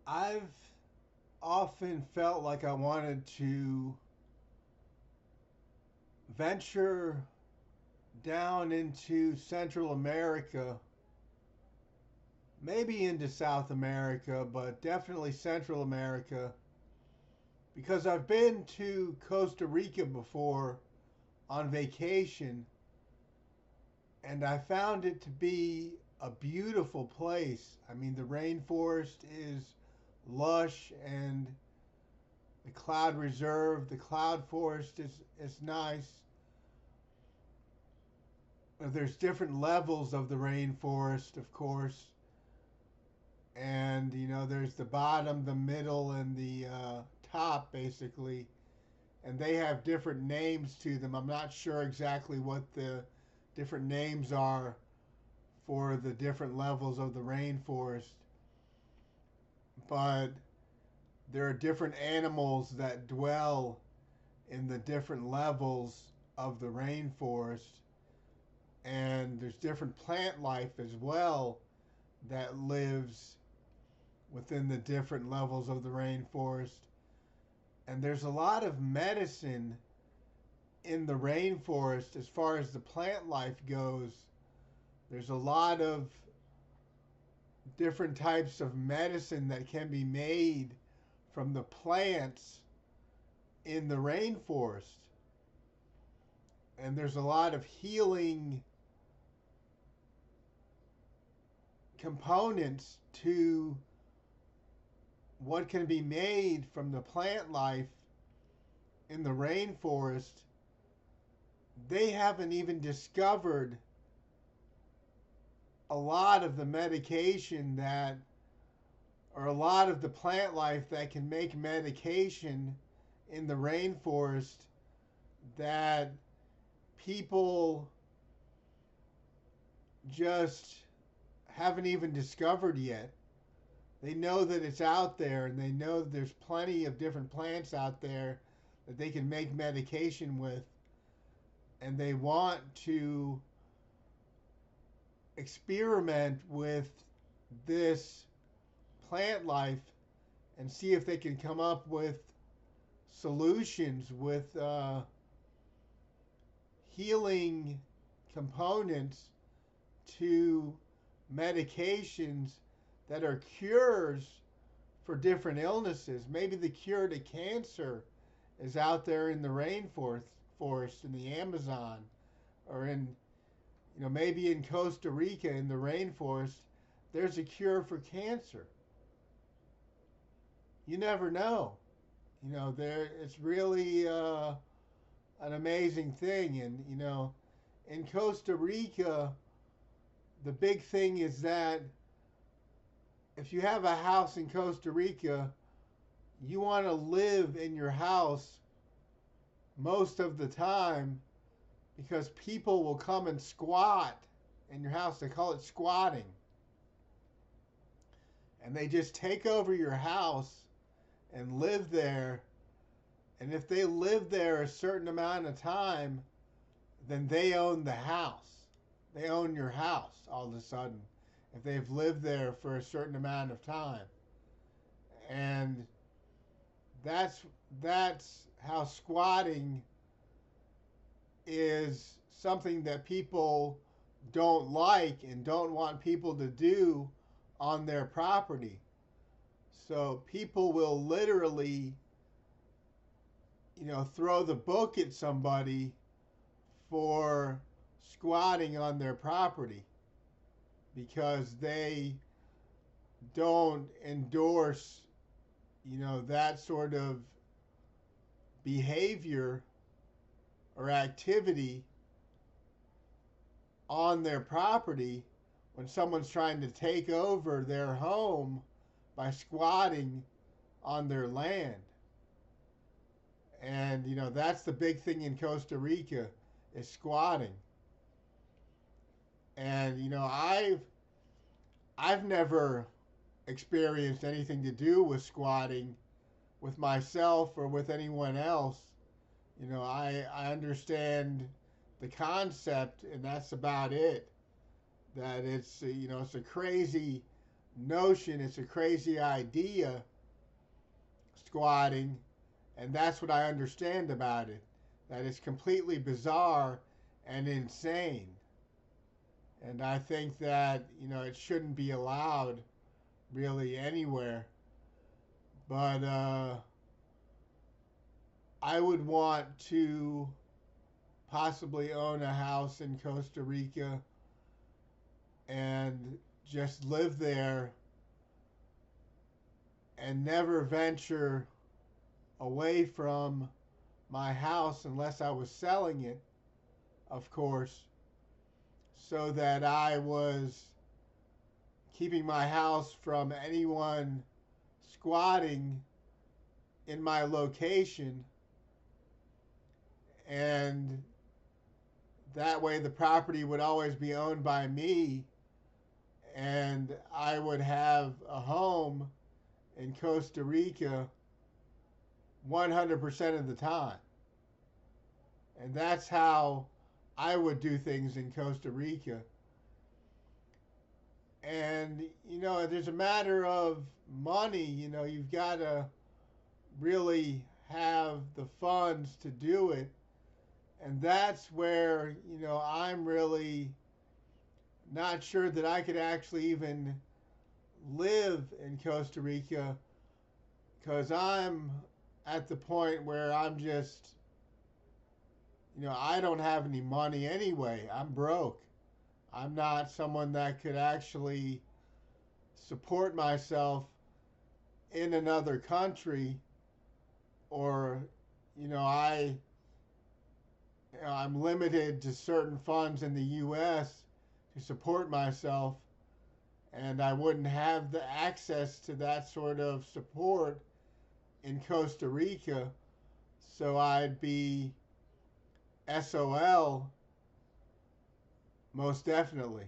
I've often felt like I wanted to venture down into Central America, maybe into South America, but definitely Central America, because I've been to Costa Rica before on vacation, and I found it to be a beautiful place. I mean, the rainforest is lush, and the cloud reserve, the cloud forest is nice. There's different levels of the rainforest, of course, and there's the bottom, the middle, and the top, basically, and they have different names to them. I'm not sure exactly what the different names are for the different levels of the rainforest, but there are different animals that dwell in the different levels of the rainforest, and there's different plant life as well that lives within the different levels of the rainforest. And there's a lot of medicine in the rainforest as far as the plant life goes. There's a lot of different types of medicine that can be made from the plants in the rainforest. And there's a lot of healing components to what can be made from the plant life in the rainforest. They haven't even discovered a lot of the medication that, or a lot of the plant life that can make medication in the rainforest that people just haven't even discovered yet. They know that it's out there, and they know that there's plenty of different plants out there that they can make medication with, and they want to experiment with this plant life and see if they can come up with solutions with healing components to medications that are cures for different illnesses. Maybe the cure to cancer is out there in the rainforest in the Amazon, or in maybe in Costa Rica in the rainforest. There's a cure for cancer. You never know. There it's really an amazing thing, and in Costa Rica, the big thing is that if you have a house in Costa Rica, you want to live in your house most of the time, because people will come and squat in your house. They call it squatting. And they just take over your house and live there. And if they live there a certain amount of time, then they own the house. They own your house all of a sudden if they've lived there for a certain amount of time. And that's how squatting is something that people don't like and don't want people to do on their property. So people will literally, throw the book at somebody for squatting on their property because they don't endorse, that sort of behavior or activity on their property when someone's trying to take over their home by squatting on their land. And that's the big thing in Costa Rica, is squatting. And I've never experienced anything to do with squatting with myself or with anyone else. I understand the concept, and that's about it. That it's it's a crazy notion. It's a crazy idea, squatting, and that's what I understand about it. That it's completely bizarre and insane. And I think that, it shouldn't be allowed really anywhere. But I would want to possibly own a house in Costa Rica and just live there and never venture away from my house unless I was selling it, of course, so that I was keeping my house from anyone squatting in my location, and that way the property would always be owned by me, and I would have a home in Costa Rica 100% of the time. And that's how I would do things in Costa Rica. And, there's a matter of money. You've got to really have the funds to do it. And that's where, I'm really not sure that I could actually even live in Costa Rica, because I'm at the point where I'm just, I don't have any money anyway. I'm broke. I'm not someone that could actually support myself in another country, or, I'm limited to certain funds in the U.S. to support myself, and I wouldn't have the access to that sort of support in Costa Rica, so I'd be SOL most definitely.